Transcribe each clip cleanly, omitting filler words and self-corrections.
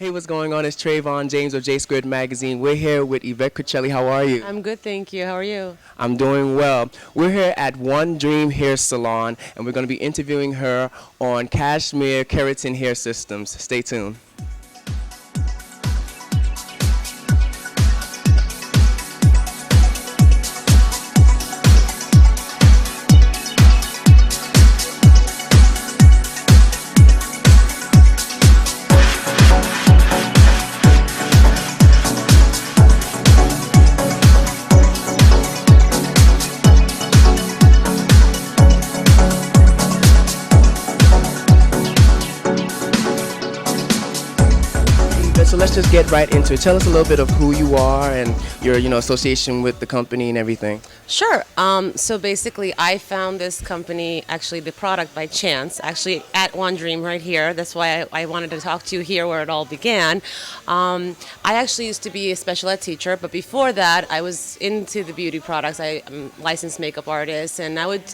Hey, what's going on? It's Trévon James of J Squared Magazine. We're here with Yvette Kricheli. How are you? I'm good, thank you. How are you? I'm doing well. We're here at One Dream Hair Salon, and we're going to be interviewing her on Kashmir Keritan Hair Systems. Stay tuned. So let's just get right into it. Tell us a little bit of who you are and your, association with the company and everything. Sure. So basically, I found this company, actually the product by chance, actually at One Dream right here. That's why I wanted to talk to you here where it all began. I actually used to be a special ed teacher, but before that, I was into the beauty products. I'm a licensed makeup artist, and I would,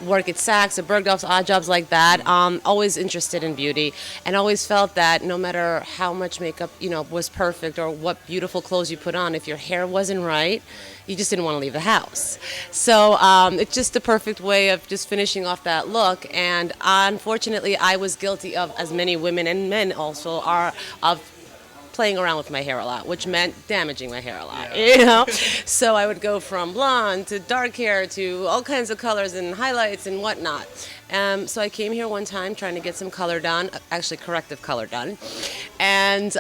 work at Saks, at Bergdorf's, odd jobs like that. Always interested in beauty, and always felt that no matter how much makeup, was perfect or what beautiful clothes you put on, if your hair wasn't right, you just didn't want to leave the house. So it's just the perfect way of just finishing off that look. And unfortunately, I was guilty of, as many women and men also are, of playing around with my hair a lot, which meant damaging my hair a lot, So I would go from blonde to dark hair to all kinds of colors and highlights and whatnot. So I came here one time trying to get some color done, actually corrective color done. And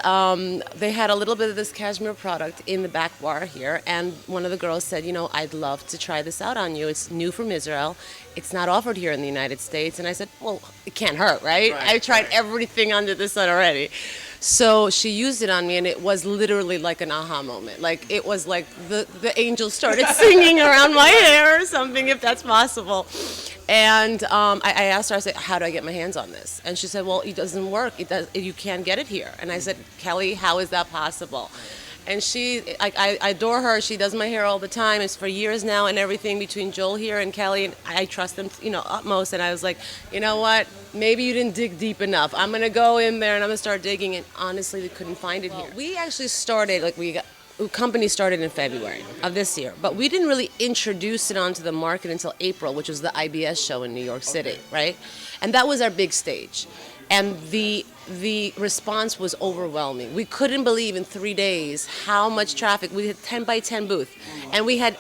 they had a little bit of this cashmere product in the back bar here. And one of the girls said, I'd love to try this out on you. It's new from Israel. It's not offered here in the United States. And I said, well, it can't hurt, right? I've tried everything under the sun already. So she used it on me, and it was literally like an aha moment. Like, it was like the angels started singing around my hair or something, if that's possible. And I asked her, I said, how do I get my hands on this? And she said, well, it doesn't work. You can't get it here. And I said, Kelly, how is that possible? And I adore her. She does my hair all the time. It's for years now and everything between Joel here and Kelly. And I trust them, utmost. And I was like, you know what? Maybe you didn't dig deep enough. I'm going to go in there and I'm going to start digging. And honestly, we couldn't find it here. We actually started, company started in February of this year, but we didn't really introduce it onto the market until April, which was the IBS show in New York City, right? And that was our big stage. And the response was overwhelming. We couldn't believe in 3 days how much traffic. We had 10 by 10 booth, and we had.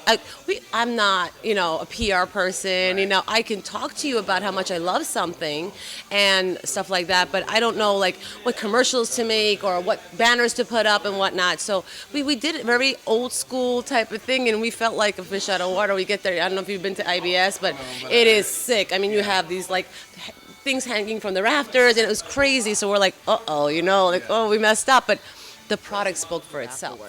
I'm not, a PR person. Right. I can talk to you about how much I love something, and stuff like that. But I don't know what commercials to make or what banners to put up and whatnot. So we did it very old school type of thing, and we felt like a fish out of water. We get there. I don't know if you've been to IBS, but it is sick. I mean, you have these things hanging from the rafters, and it was crazy. So we're like, we messed up. But the product spoke for itself.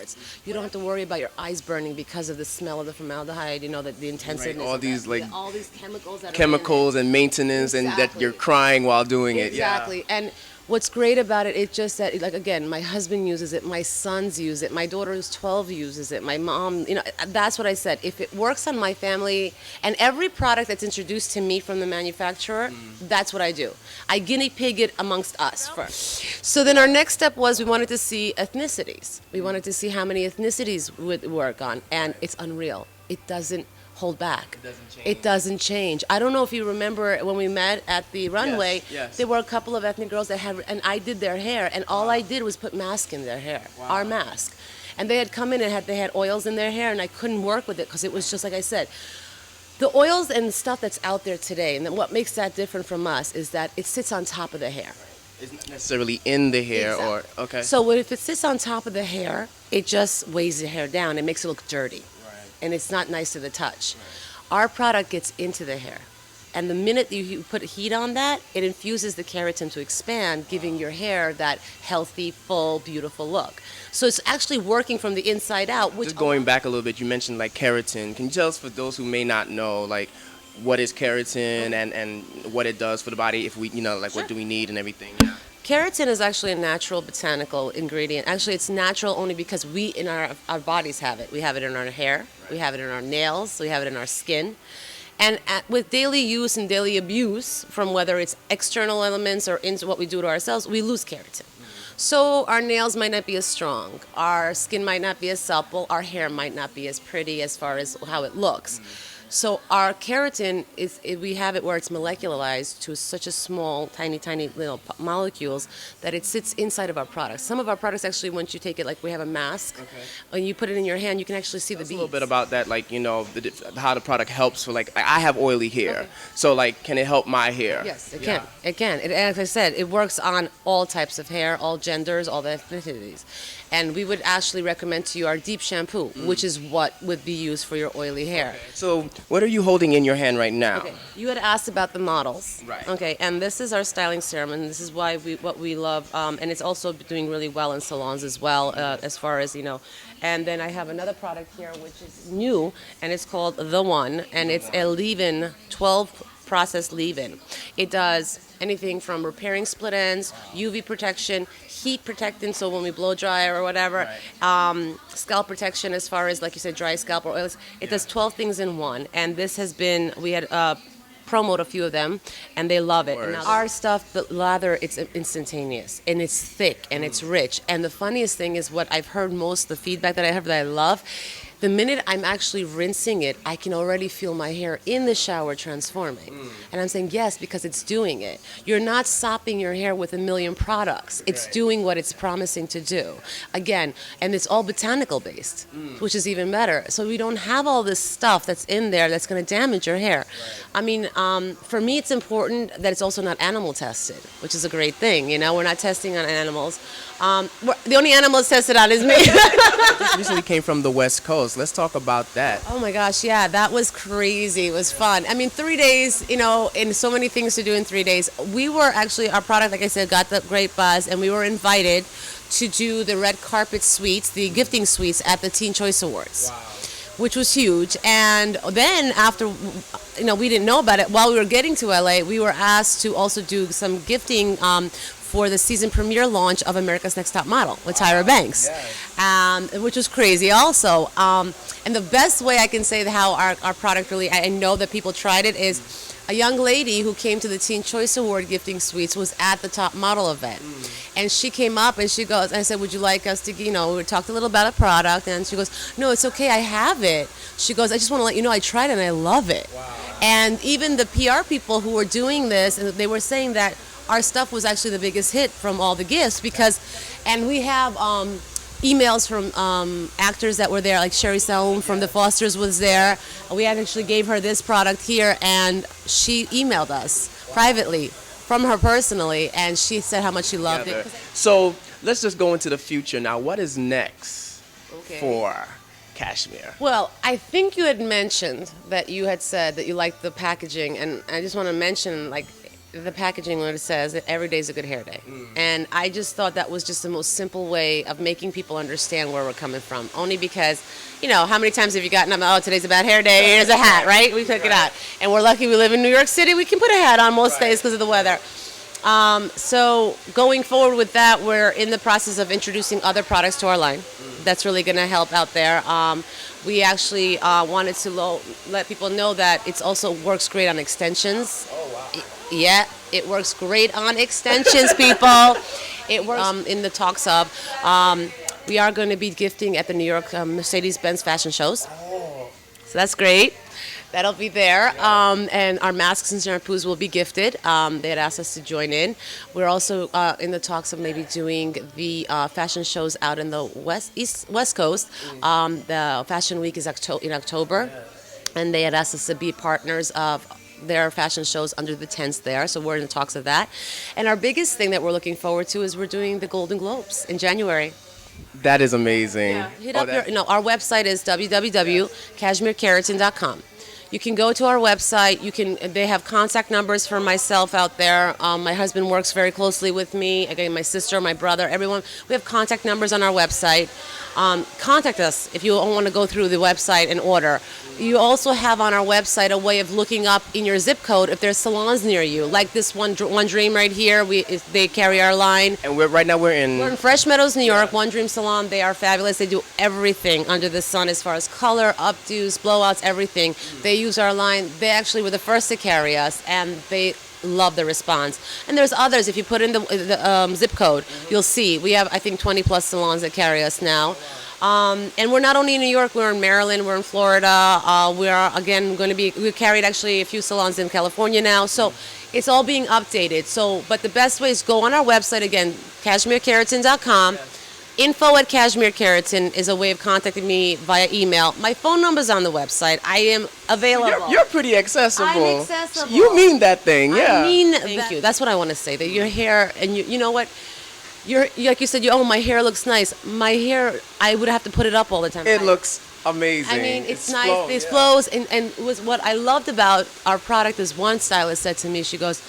You don't have to worry about your eyes burning because of the smell of the formaldehyde, the intensiveness. Right, all these chemicals that chemicals are in it. and maintenance, Exactly. and that you're crying while doing it. Exactly. And what's great about it, it's just that, again, my husband uses it, my sons use it, my daughter who's 12 uses it, my mom, that's what I said. If it works on my family, and every product that's introduced to me from the manufacturer, that's what I do. I guinea pig it amongst us first. So then our next step was we wanted to see ethnicities. We wanted to see how many ethnicities would work on, and it's unreal. It doesn't hold back. It doesn't change. I don't know if you remember when we met at the runway. Yes. There were a couple of ethnic girls that had, and I did their hair, and all I did was put mask in their hair, our mask. And they had come in and they had oils in their hair, and I couldn't work with it because it was just like I said. The oils and stuff that's out there today, and what makes that different from us is that it sits on top of the hair. It's not necessarily in the hair. Exactly. Or okay. So if it sits on top of the hair, it just weighs the hair down. It makes it look dirty. And it's not nice to the touch. Our product gets into the hair. And the minute you put heat on that, it infuses the keratin to expand, giving your hair that healthy, full, beautiful look. So it's actually working from the inside out. Just going back a little bit, you mentioned keratin. Can you tell us, for those who may not know, what is keratin and what it does for the body? If we, Sure. what do we need and everything? Keratin is actually a natural botanical ingredient. Actually, it's natural only because we in our bodies have it. We have it in our hair, we have it in our nails, we have it in our skin. And with daily use and daily abuse, from whether it's external elements or into what we do to ourselves, we lose keratin. So our nails might not be as strong, our skin might not be as supple, our hair might not be as pretty as far as how it looks. So our keratin we have it where it's molecularized to such a small, tiny little molecules that it sits inside of our products. Some of our products actually, once you take it, like we have a mask, when you put it in your hand, you can actually see the beads. A little bit about that, like, how the product helps for, like I have oily hair, so like, can it help my hair? Yes, it can. It can. As I said, it works on all types of hair, all genders, all the ethnicities. And we would actually recommend to you our deep shampoo, which is what would be used for your oily hair. So what are you holding in your hand right now? Okay. You had asked about the models. Right. Okay, and this is our styling serum, and this is what we love, and it's also doing really well in salons as well, as far as, And then I have another product here, which is new, and it's called The One, and it's a leave-in, 12-process leave-in. It does anything from repairing split ends, UV protection, heat protectant, so when we blow dry or whatever, scalp protection as far as, like you said, dry scalp or oils. It does 12 things in one, and this has been, we had promote a few of them, and they love it. And now our stuff, the lather, it's instantaneous, and it's thick, and it's rich. And the funniest thing is what I've heard most, the feedback that I have that I love, the minute I'm actually rinsing it, I can already feel my hair in the shower transforming. And I'm saying yes, because it's doing it. You're not sopping your hair with a million products. It's doing what it's promising to do. Again, and it's all botanical based, which is even better. So we don't have all this stuff that's in there that's going to damage your hair. I mean, for me, it's important that it's also not animal tested, which is a great thing. We're not testing on animals. The only animal it's tested on is me. This recently came from the West Coast. Let's talk about that. Oh my gosh, yeah, that was crazy. It was fun. I mean, 3 days, and so many things to do in 3 days. We were actually, our product, like I said, got the great buzz, and we were invited to do the red carpet suites, the gifting suites at the Teen Choice Awards. Wow. Which was huge. And then after, we didn't know about it, while we were getting to LA, we were asked to also do some gifting for the season premiere launch of America's Next Top Model with Tyra Banks, which was crazy also. And the best way I can say how our product really, I know that people tried it, is a young lady who came to the Teen Choice Award gifting suites was at the top model event. And she came up and she goes, I said, would you like us to, we talked a little about a product, and she goes, no, it's okay, I have it. She goes, I just want to let you know I tried it and I love it. Wow. And even the PR people who were doing this, and they were saying that our stuff was actually the biggest hit from all the gifts and we have emails from actors that were there, like Sherry Salem from The Fosters was there. We actually gave her this product here, and she emailed us privately from her personally, and she said how much she loved it. So let's just go into the future now. What is next for Kashmir? Well, I think you had mentioned that you had said that you liked the packaging, and I just want to mention, like, the packaging when it says that every day is a good hair day. And I just thought that was just the most simple way of making people understand where we're coming from. Only because, how many times have you gotten up, oh, today's a bad hair day, here's a hat, right? We took it out. And we're lucky we live in New York City, we can put a hat on most days because of the weather. So going forward with that, we're in the process of introducing other products to our line. That's really going to help out there. We actually wanted to let people know that it also works great on extensions. Oh, wow. Yeah, it works great on extensions, people. It works in the talks of. We are going to be gifting at the New York Mercedes-Benz fashion shows. So that's great. That'll be there. And our masks and shampoos will be gifted. They had asked us to join in. We're also in the talks of maybe doing the fashion shows out in the West Coast. The Fashion Week is in October. And they had asked us to be partners of their fashion shows under the tents there, so we're in the talks of that. And our biggest thing that we're looking forward to is we're doing the Golden Globes in January. That is amazing. Yeah. Our website is www.kashmirkeritan.com. You can go to our website. They have contact numbers for myself out there. My husband works very closely with me. Again, my sister, my brother, everyone. We have contact numbers on our website. Contact us if you want to go through the website and order. You also have on our website a way of looking up in your zip code if there's salons near you. Like this One Dream right here. They carry our line. And we're in Fresh Meadows, New York. One Dream Salon. They are fabulous. They do everything under the sun as far as color, updos, blowouts, everything. They use our line. They actually were the first to carry us, and they love the response. And there's others. If you put in the zip code, you'll see. We have, I think, 20 plus salons that carry us now. And we're not only in New York, we're in Maryland, we're in Florida. We are, again, we carried actually a few salons in California now. So it's all being updated. So, but the best way is go on our website, again, KashmirKeritan.com. Info@Kashmir Keritan is a way of contacting me via email. My phone number's on the website. I am available. You're pretty accessible. I'm accessible. You mean that thing, yeah. I mean, thank you. That's what I want to say. That your hair, and you know what? Like you said, oh, my hair looks nice. My hair, I would have to put it up all the time. It looks amazing. I mean, it's nice. It flows. And was what I loved about our product is one stylist said to me, she goes,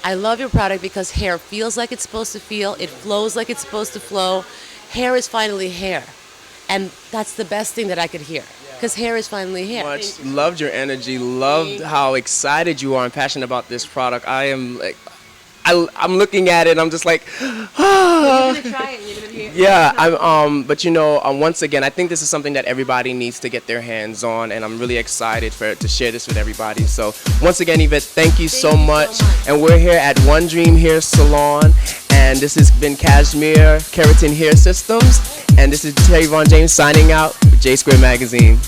I love your product because hair feels like it's supposed to feel. It flows like it's supposed to flow. Hair is finally hair. And that's the best thing that I could hear. Because hair is finally hair. Much loved your energy. Loved how excited you are and passionate about this product. I am like, I'm looking at it and I'm just like, You're gonna try it and you're gonna be yeah. But you know, once again, I think this is something that everybody needs to get their hands on, and I'm really excited to share this with everybody. So once again, Yvette, thank you so much. And we're here at One Dream Hair Salon, and this has been Kashmir Keritan Hair Systems, and this is Trévon James signing out with J Square Magazine.